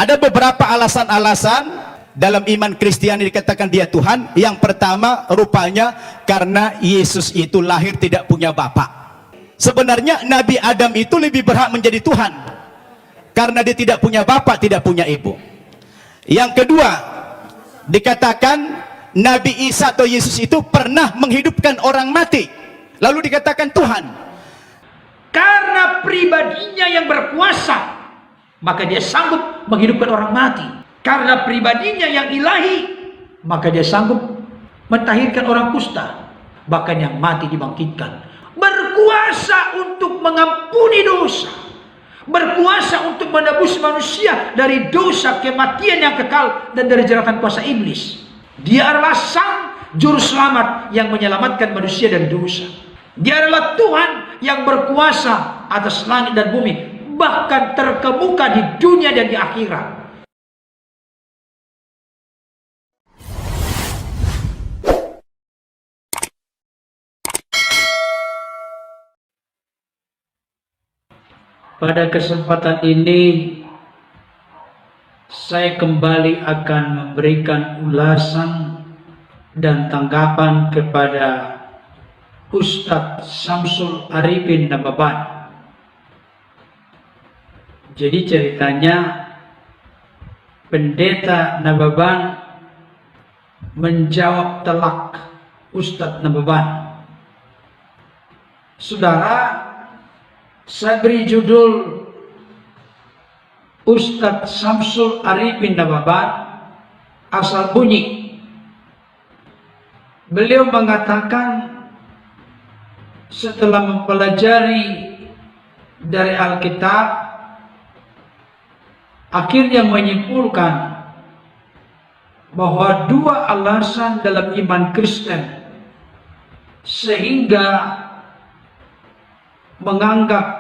Ada beberapa alasan-alasan dalam iman Kristiani dikatakan dia Tuhan. Yang pertama, rupanya karena Yesus itu lahir tidak punya bapak. Sebenarnya Nabi Adam itu lebih berhak menjadi Tuhan karena dia tidak punya bapak, tidak punya ibu. Yang kedua, dikatakan Nabi Isa atau Yesus itu pernah menghidupkan orang mati, lalu dikatakan Tuhan. Karena pribadinya yang berkuasa, maka dia sanggup menghidupkan orang mati. Karena pribadinya yang ilahi, maka dia sanggup mentahirkan orang kusta, bahkan yang mati dibangkitkan. Berkuasa untuk mengampuni dosa, berkuasa untuk menebus manusia dari dosa, kematian yang kekal, dan dari jeratan kuasa iblis. Dia adalah sang juru selamat yang menyelamatkan manusia dari dosa. Dia adalah Tuhan yang berkuasa atas langit dan bumi, bahkan terkemuka di dunia dan di akhirat. Pada kesempatan ini saya kembali akan memberikan ulasan dan tanggapan kepada Ustadz Syamsul Arifin Nababan. Jadi ceritanya Pendeta Nababan menjawab telak Ustadz Nababan. Saudara, saya beri judul Ustadz Syamsul Arifin Nababan asal bunyi. Beliau mengatakan setelah mempelajari dari Alkitab, akhirnya menyimpulkan bahwa dua alasan dalam iman Kristen sehingga menganggap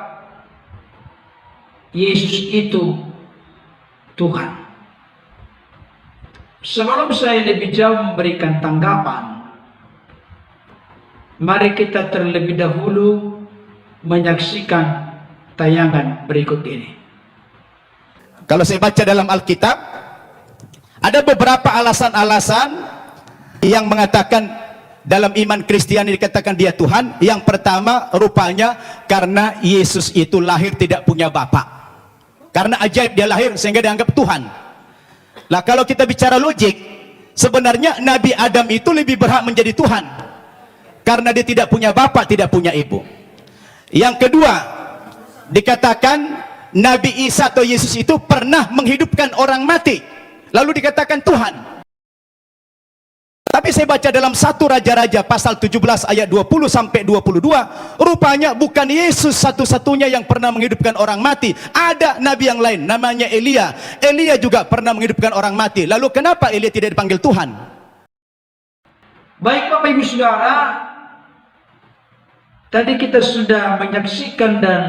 Yesus itu Tuhan. Sebelum saya lebih jauh memberikan tanggapan, mari kita terlebih dahulu menyaksikan tayangan berikut ini. Kalau saya baca dalam Alkitab, ada beberapa alasan-alasan yang mengatakan dalam iman Kristiani dikatakan dia Tuhan. Yang pertama, rupanya karena Yesus itu lahir tidak punya bapak. Karena ajaib dia lahir sehingga dianggap Tuhan. Lah kalau kita bicara logik, sebenarnya Nabi Adam itu lebih berhak menjadi Tuhan karena dia tidak punya bapak, tidak punya ibu. Yang kedua, dikatakan Nabi Isa atau Yesus itu pernah menghidupkan orang mati, lalu dikatakan Tuhan. Tapi saya baca dalam 1 Raja-Raja pasal 17 ayat 20 sampai 22, rupanya bukan Yesus satu-satunya yang pernah menghidupkan orang mati. Ada nabi yang lain namanya Elia. Elia juga pernah menghidupkan orang mati. Lalu kenapa Elia tidak dipanggil Tuhan? Baik Bapak Ibu Saudara, tadi kita sudah menyaksikan dan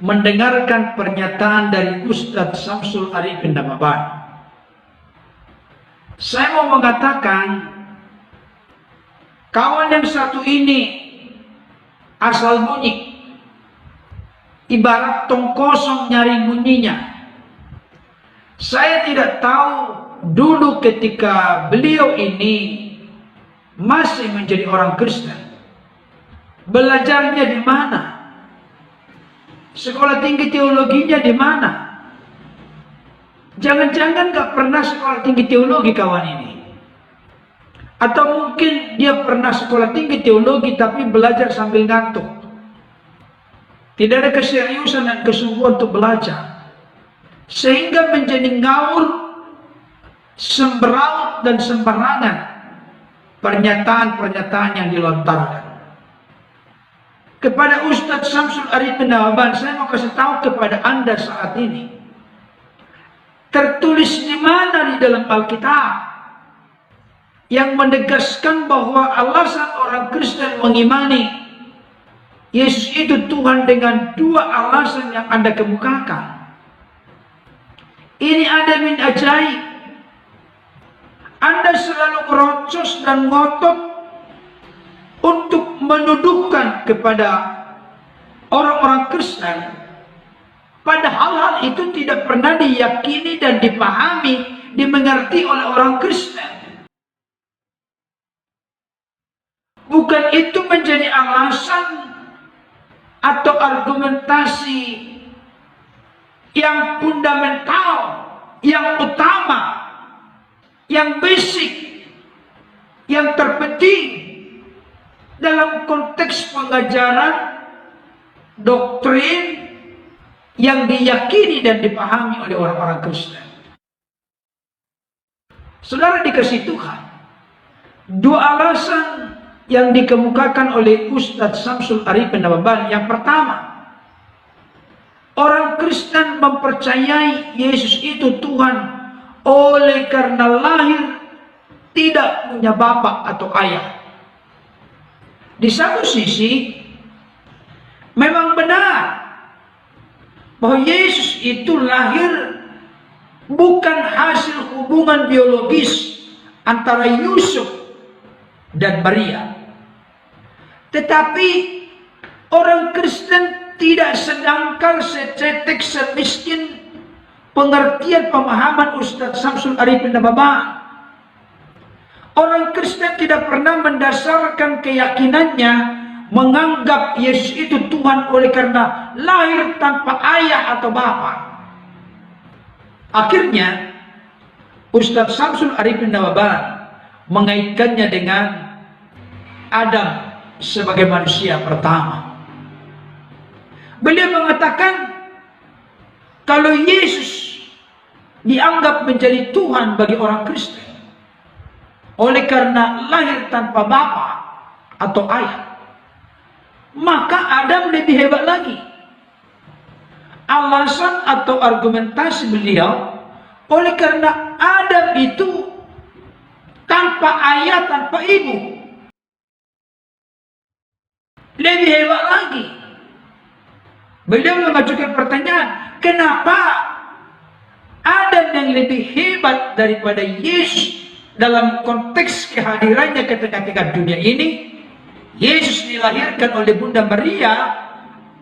mendengarkan pernyataan dari Ustadz Syamsul Arifin Nababan. Saya mau mengatakan, kawan yang satu ini asal bunyi, ibarat tong kosong nyari bunyinya. Saya tidak tahu dulu ketika beliau ini masih menjadi orang Kristen, belajarnya di mana, sekolah tinggi teologinya di mana. Jangan-jangan gak pernah sekolah tinggi teologi kawan ini. Atau mungkin dia pernah sekolah tinggi teologi tapi belajar sambil ngantuk. Tidak ada keseriusan dan kesungguhan untuk belajar. Sehingga menjadi ngaur, semberaut dan sembarangan pernyataan-pernyataan yang dilontarkan. Kepada Ustadz Syamsul Arifin Nababan, saya mau kasih tahu kepada Anda saat ini. Tertulis di mana di dalam Alkitab yang menegaskan bahwa alasan orang Kristen mengimani Yesus itu Tuhan dengan dua alasan yang Anda kemukakan? Ini ada min ajaib. Anda selalu merocos dan ngotot untuk menuduhkan kepada orang-orang Kristen Padahal hal itu tidak pernah diyakini dan dipahami, dimengerti oleh orang Kristen. Bukan itu menjadi alasan atau argumentasi yang fundamental, yang utama, yang basic, yang terpenting dalam konteks pengajaran doktrin yang diyakini dan dipahami oleh orang-orang Kristen. Saudara dikasih Tuhan, dua alasan yang dikemukakan oleh Ustadz Samsul Arifin Nababan. Yang pertama, orang Kristen mempercayai Yesus itu Tuhan oleh karena lahir tidak punya bapak atau ayah. Di satu sisi, memang benar bahwa Yesus itu lahir bukan hasil hubungan biologis antara Yusuf dan Maria. Tetapi orang Kristen tidak sedangkal, secetek, semiskin pengertian pemahaman Ustadz Samsul Arifin Nababan. Orang Kristen tidak pernah mendasarkan keyakinannya menganggap Yesus itu Tuhan oleh karena lahir tanpa ayah atau bapak. Akhirnya Ustadz Samsul Arifin Nababan mengaitkannya dengan Adam sebagai manusia pertama. Beliau mengatakan kalau Yesus dianggap menjadi Tuhan bagi orang Kristen oleh karena lahir tanpa bapak atau ayah, maka Adam lebih hebat lagi. Alasan atau argumentasi beliau, oleh karena Adam itu tanpa ayah, tanpa ibu, lebih hebat lagi. Beliau mengajukan pertanyaan, kenapa Adam yang lebih hebat daripada Yesus dalam konteks kehadirannya ketika dunia ini? Yesus dilahirkan oleh Bunda Maria,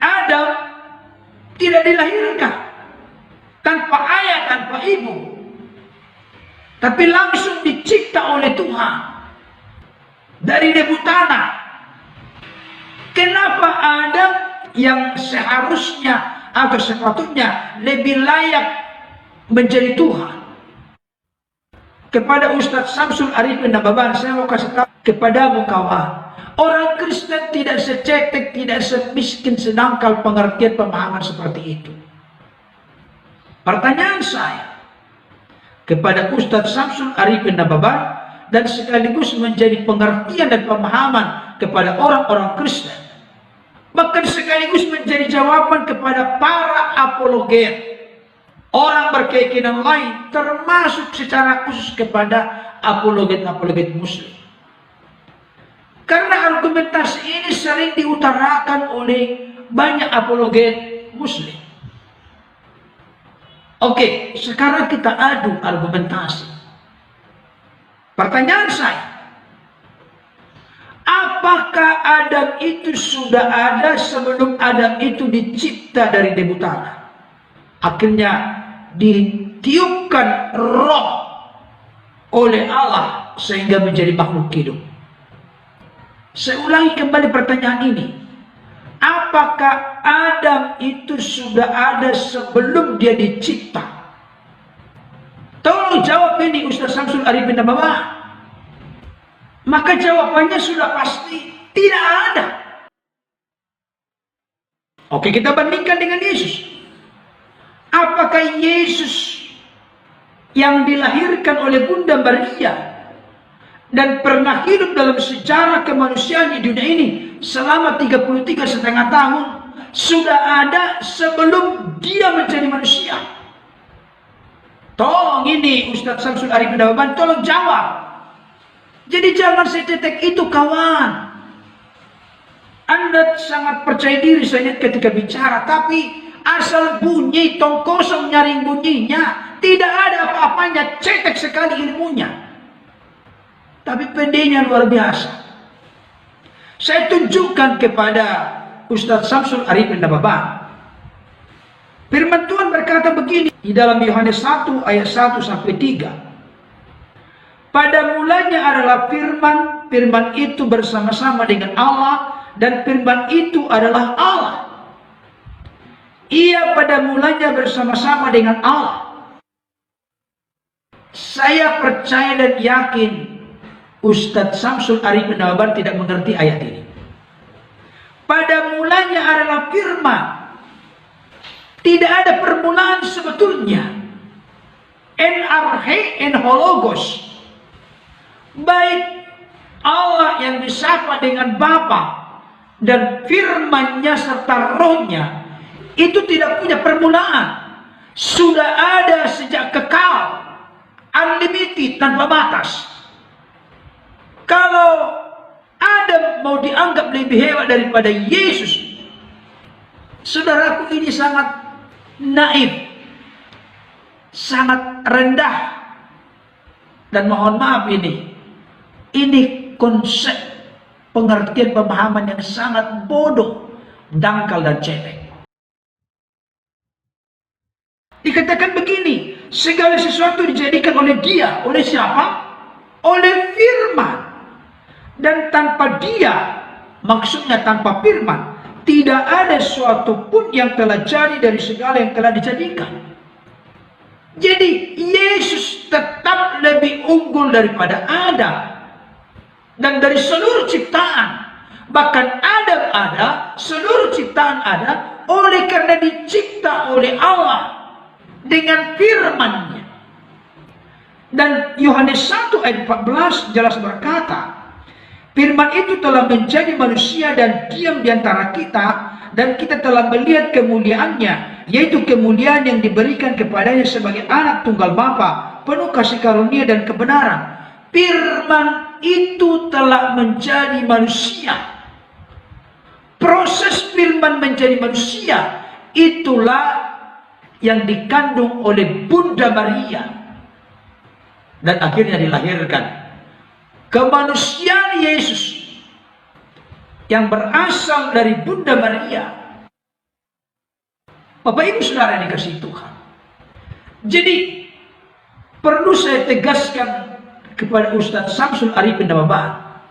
Adam tidak dilahirkan tanpa ayah, tanpa ibu, tapi langsung dicipta oleh Tuhan dari debu tanah. Kenapa Adam yang seharusnya atau sepatutnya lebih layak menjadi Tuhan? Kepada Ustadz Samsul Arifin Nababan, saya mau kasih tahu kepadamu kawan, orang Kristen tidak secetek, tidak semiskin, sedangkal pengertian pemahaman seperti itu. Pertanyaan saya kepada Ustadz Samsul Arifin Nababan, dan sekaligus menjadi pengertian dan pemahaman kepada orang-orang Kristen, bahkan sekaligus menjadi jawaban kepada para apologet, orang berkeyakinan lain, termasuk secara khusus kepada apologet-apologet Muslim. Karena argumentasi ini sering diutarakan oleh banyak apologet Muslim. Oke, sekarang kita adu argumentasi. Pertanyaan saya, apakah Adam itu sudah ada sebelum Adam itu dicipta dari debu tanah? Akhirnya ditiupkan roh oleh Allah sehingga menjadi makhluk hidup. Saya ulangi kembali pertanyaan ini. Apakah Adam itu sudah ada sebelum dia dicipta? Tolong jawab ini Ustaz Samsul Arifin Nababan. Maka jawabannya sudah pasti tidak ada. Oke, kita bandingkan dengan Yesus. Apakah Yesus yang dilahirkan oleh Bunda Maria dan pernah hidup dalam sejarah kemanusiaan di dunia ini selama 33,5 tahun sudah ada sebelum dia menjadi manusia? Tolong ini Ustaz Samsul Arifin Nababan, tolong jawab. Jadi jangan secetek itu kawan. Anda sangat percaya diri saya ketika bicara, tapi asal bunyi tong kosong nyaring bunyinya, tidak ada apa-apanya, cetek sekali ilmunya. Tapi pedenya luar biasa. Saya tunjukkan kepada Ustaz Samsul Arifin Nababan Firman Tuhan berkata begini di dalam Yohanes 1 ayat 1 sampai 3. Pada mulanya adalah firman, firman itu bersama-sama dengan Allah, dan firman itu adalah Allah. Ia pada mulanya bersama-sama dengan Allah. Saya percaya dan yakin Ustadz Samsul Arifin Nawaban tidak mengerti ayat ini. Pada mulanya adalah firman. Tidak ada permulaan sebetulnya. En arche en hologos. Baik Allah yang disapa dengan Bapa dan firman-Nya serta Roh-Nya itu tidak punya permulaan. Sudah ada sejak kekal, unlimited, tanpa batas. Kalau Adam mau dianggap lebih hebat daripada Yesus, saudaraku, ini sangat naif, sangat rendah, dan mohon maaf, ini konsep pengertian pemahaman yang sangat bodoh, dangkal, dan cetek. Dikatakan begini, segala sesuatu dijadikan oleh Dia. Oleh siapa? Oleh firman. Dan tanpa Dia, maksudnya tanpa firman, tidak ada sesuatu pun yang telah jadi dari segala yang telah dijadikan. Jadi Yesus tetap lebih unggul daripada Adam dan dari seluruh ciptaan. Bahkan Adam ada, seluruh ciptaan ada, oleh karena dicipta oleh Allah dengan firman-Nya. Dan Yohanes 1 ayat 14 jelas berkata, firman itu telah menjadi manusia dan diam di antara kita, dan kita telah melihat kemuliaannya, yaitu kemuliaan yang diberikan kepadanya sebagai anak tunggal Bapa, penuh kasih karunia dan kebenaran. Firman itu telah menjadi manusia. Proses firman menjadi manusia itulah yang dikandung oleh Bunda Maria dan akhirnya dilahirkan. Kemanusiaan Yesus yang berasal dari Bunda Maria. Bapak Ibu Saudara yang dikasihi Tuhan. Jadi perlu saya tegaskan kepada Ustadz Samsul Arifin Nawaban,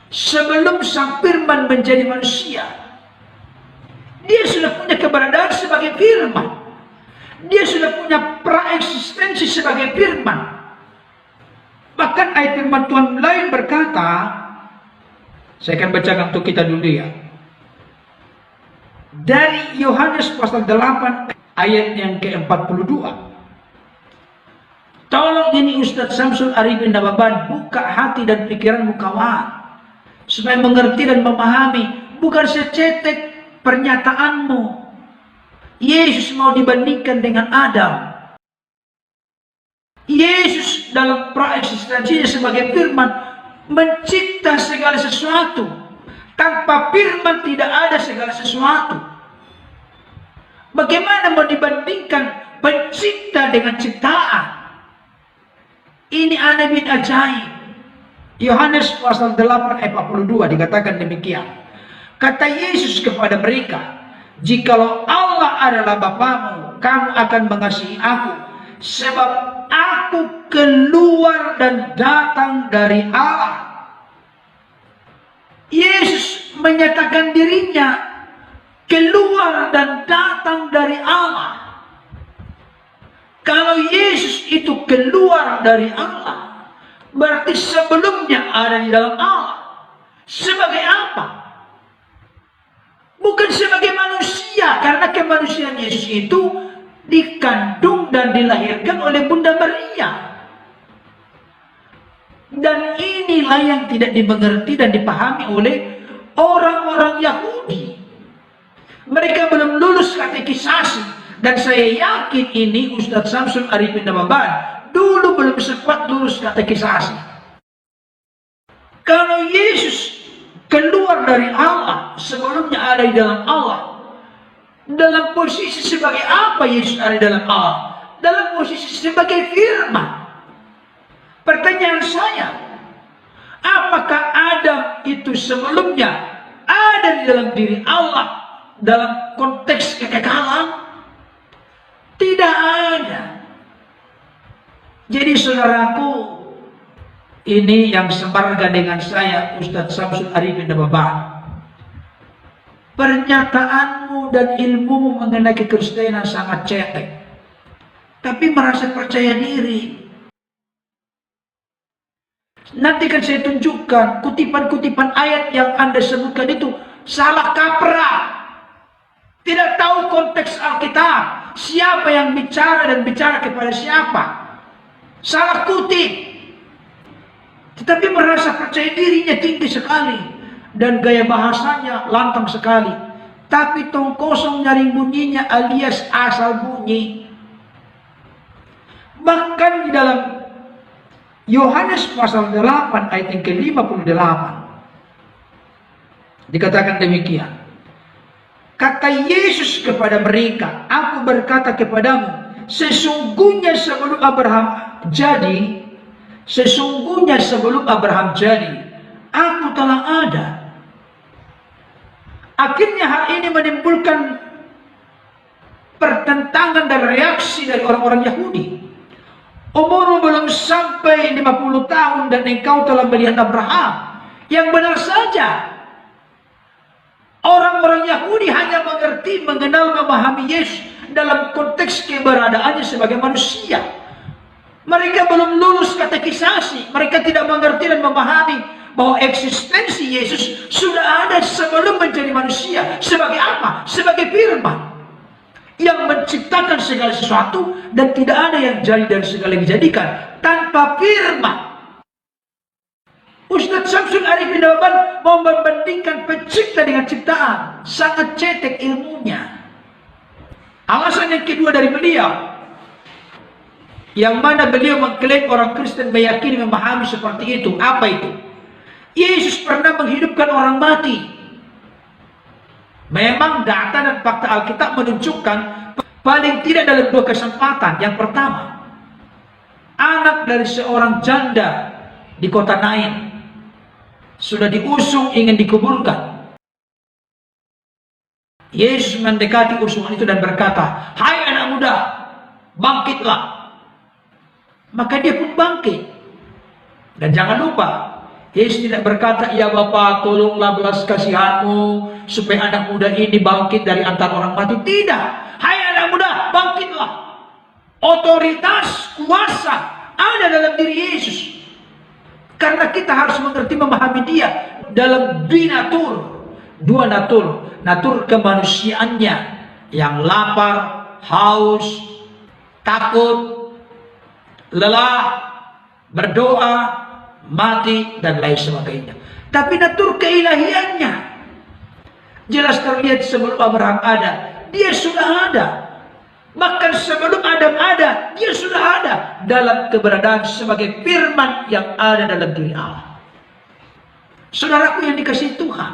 sebelum sang firman menjadi manusia, dia sudah punya keberadaan sebagai firman. Dia sudah punya praeksistensi sebagai firman. Bahkan ayat firman Tuhan lain berkata, saya akan bacakan untuk kita dulu ya. Dari Yohanes pasal 8 ayat yang ke-42. Tolong ini Ustadz Samsul Arifin Nawaban, buka hati dan pikiranmu kawan, supaya mengerti dan memahami. Bukan secetek pernyataanmu Yesus mau dibandingkan dengan Adam. Yesus dalam praeksistensinya sebagai firman mencipta segala sesuatu. Tanpa firman tidak ada segala sesuatu. Bagaimana mau dibandingkan pencipta dengan ciptaan? Ini aneh bin ajaib. Yohanes pasal 8 ayat 42 dikatakan demikian. Kata Yesus kepada mereka, jikalau Allah adalah Bapamu, kamu akan mengasihi aku, sebab aku keluar dan datang dari Allah. Yesus menyatakan dirinya keluar dan datang dari Allah. Kalau Yesus itu keluar dari Allah, berarti sebelumnya ada di dalam Allah. Sebagai apa? Bukan sebagai manusia, karena kemanusiaan Yesus itu dikandung dan dilahirkan oleh Bunda Maria. Dan inilah yang tidak dimengerti dan dipahami oleh orang-orang Yahudi. Mereka belum lulus katekisasi. Dan saya yakin ini Ustadz Samsul Arifin Nawaban dulu belum sempat lulus katekisasi. Kalau Yesus keluar dari Allah, sebelumnya ada di dalam Allah. Dalam posisi sebagai apa Yesus ada di dalam Allah? Dalam posisi sebagai firman. Pertanyaan saya, apakah Adam itu sebelumnya ada di dalam diri Allah dalam konteks kekekalan? Tidak ada. Jadi saudaraku, ini yang semarga dengan saya, Ustadz Samsul Arifin Nababan. Pernyataanmu dan ilmumu mengenai kekristenan sangat cetek, tapi merasa percaya diri. Nanti kan saya tunjukkan kutipan-kutipan ayat yang Anda sebutkan itu salah kaprah. Tidak tahu konteks Alkitab. Siapa yang bicara dan bicara kepada siapa. Salah kutip. Tetapi merasa percaya dirinya tinggi sekali. Dan gaya bahasanya lantang sekali. Tapi tong kosong nyaring bunyinya alias asal bunyi. Bahkan di dalam Yohanes pasal 8 ayat yang ke-58 dikatakan demikian. Kata Yesus kepada mereka, aku berkata kepadamu, sesungguhnya sebelum Abraham jadi, aku telah ada. Akhirnya hal ini menimbulkan pertentangan dan reaksi dari orang-orang Yahudi. Umurmu belum sampai 50 tahun dan engkau telah melihat Abraham. Yang benar saja. Orang-orang Yahudi hanya mengerti, mengenal, memahami Yesus dalam konteks keberadaannya sebagai manusia. Mereka belum lulus katekisasi. Mereka tidak mengerti dan memahami bahwa eksistensi Yesus sudah ada sebelum menjadi manusia. Sebagai apa? Sebagai firman yang menciptakan segala sesuatu, dan tidak ada yang jadi dari segala yang dijadikan tanpa firman. Ustadz Samsul Arifin Nababan mau membandingkan pencipta dengan ciptaan. Sangat cetek ilmunya. Alasan yang kedua dari beliau, yang mana beliau mengklaim orang Kristen meyakini, memahami seperti itu. Apa itu? Yesus pernah menghidupkan orang mati. Memang data dan fakta Alkitab menunjukkan paling tidak dalam 2 kesempatan. Yang pertama, anak dari seorang janda di kota Nain sudah diusung ingin dikuburkan. Yesus mendekati usungan itu dan berkata, hai anak muda, bangkitlah. Maka dia pun bangkit. Dan jangan lupa, Yesus tidak berkata, ya Bapa, tolonglah belas kasihanmu supaya anak muda ini bangkit dari antara orang mati. Tidak. Hai anak muda, bangkitlah. Otoritas, kuasa ada dalam diri Yesus. Karena kita harus mengerti, memahami dia dalam dua natur. Natur kemanusiaannya yang lapar, haus, takut, lelah, berdoa, mati, dan lain sebagainya. Tapi natur keilahiannya jelas terlihat sebelum Abraham ada. Dia sudah ada. Bahkan sebelum Adam ada, dia sudah ada dalam keberadaan sebagai firman yang ada dalam diri Allah. Saudaraku yang dikasihi Tuhan,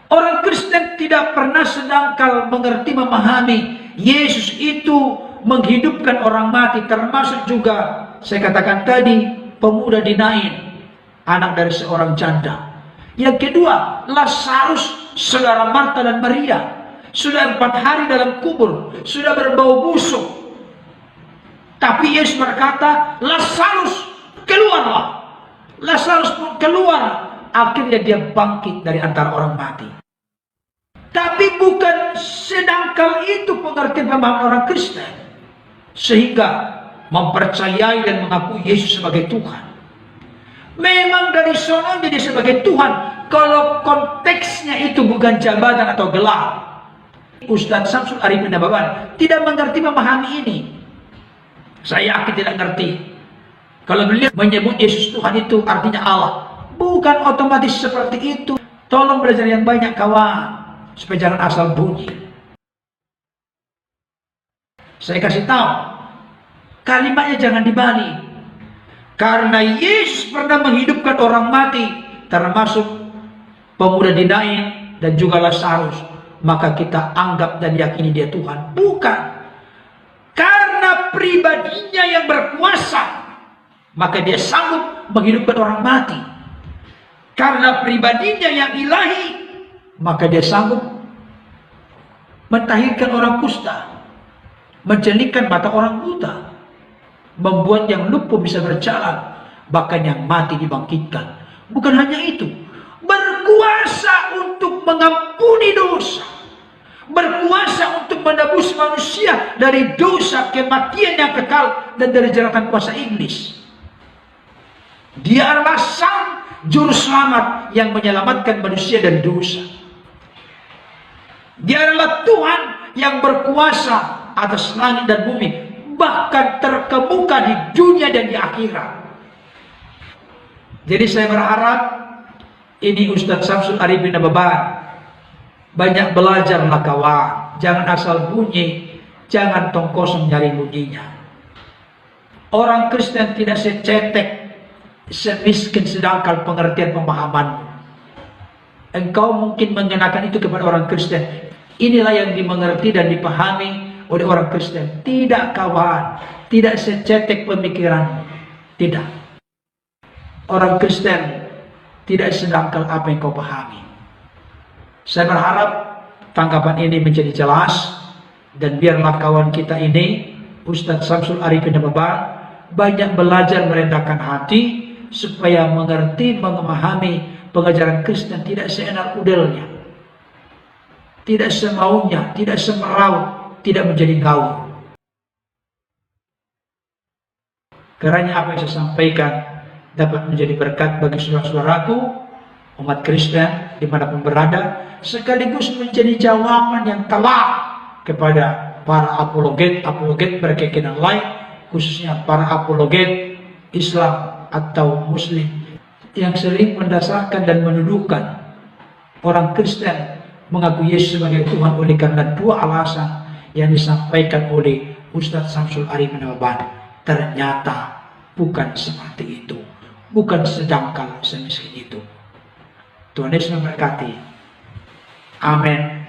orang Kristen tidak pernah sedangkal mengerti, memahami Yesus itu menghidupkan orang mati, termasuk juga saya katakan tadi pemuda di Nain, anak dari seorang janda. Yang kedua, Lazarus, saudara Marta dan Maria, sudah 4 hari dalam kubur, sudah berbau busuk. Tapi Yesus berkata, Lazarus, keluarlah. Lazarus pun keluar. Akhirnya dia bangkit dari antara orang mati. Tapi bukan sedangkal itu pengertian pemahaman orang Kristen, sehingga mempercayai dan mengakui Yesus sebagai Tuhan. Memang dari sononya dia sebagai Tuhan, kalau konteksnya itu bukan jabatan atau gelar. Ustadz Samsul Arifin Nababan tidak mengerti, memahami ini. Saya yakin tidak ngerti. Kalau beliau menyebut Yesus Tuhan itu artinya Allah, bukan otomatis seperti itu. Tolong belajar yang banyak kawan, supaya jangan asal bunyi. Saya kasih tahu, kalimatnya jangan dibalik. Karena Yesus pernah menghidupkan orang mati, termasuk pemuda di Nain dan juga Lazarus, maka kita anggap dan yakini dia Tuhan. Bukan. Karena pribadinya yang berkuasa, maka dia sanggup menghidupkan orang mati. Karena pribadinya yang ilahi, maka dia sanggup mentahirkan orang kusta. menjelikan mata orang buta, membuat yang lumpuh bisa berjalan, bahkan yang mati dibangkitkan. Bukan hanya itu, berkuasa untuk mengampuni dosa, berkuasa untuk menebus manusia dari dosa, kematian yang kekal, dan dari jeratan kuasa iblis. Dia adalah sang juru selamat yang menyelamatkan manusia dari dosa. Dia adalah Tuhan yang berkuasa atas langit dan bumi, bahkan terkemuka di dunia dan di akhirat. Jadi saya berharap ini Ustadz Samsul Arifin Nababan, banyak belajarlah kawan, jangan asal bunyi, jangan tong kosong nyari bunyinya. Orang Kristen tidak secetek, semiskin sedangkal pengertian pemahamanmu. Engkau mungkin mengenakan itu kepada orang Kristen. Inilah yang dimengerti dan dipahami oleh orang Kristen. Tidak kawan, tidak secetek pemikiranmu. Tidak. Orang Kristen tidak sedangkal apa yang kau pahami. Saya berharap tanggapan ini menjadi jelas, dan biarlah kawan kita ini, Ustadz Samsul Arifin Nababan, banyak belajar merendahkan hati supaya mengerti, memahami pengajaran Kristen tidak seenak udelnya, tidak semaunya, tidak semeraut, tidak menjadi gaul. Karena apa yang saya sampaikan dapat menjadi berkat bagi saudara-saudaraku umat Kristen dimanapun berada, sekaligus menjadi jawaban yang telak kepada para apologet berkeyakinan lain, khususnya para apologet Islam atau Muslim yang sering mendasarkan dan menuduhkan orang Kristen mengaku Yesus sebagai Tuhan oleh karena dua alasan yang disampaikan oleh Ustadz Samsul Arifin Nababan. Ternyata bukan seperti itu, bukan sedangkal semiskin itu. Tuhan Yesus memberkati. Amin.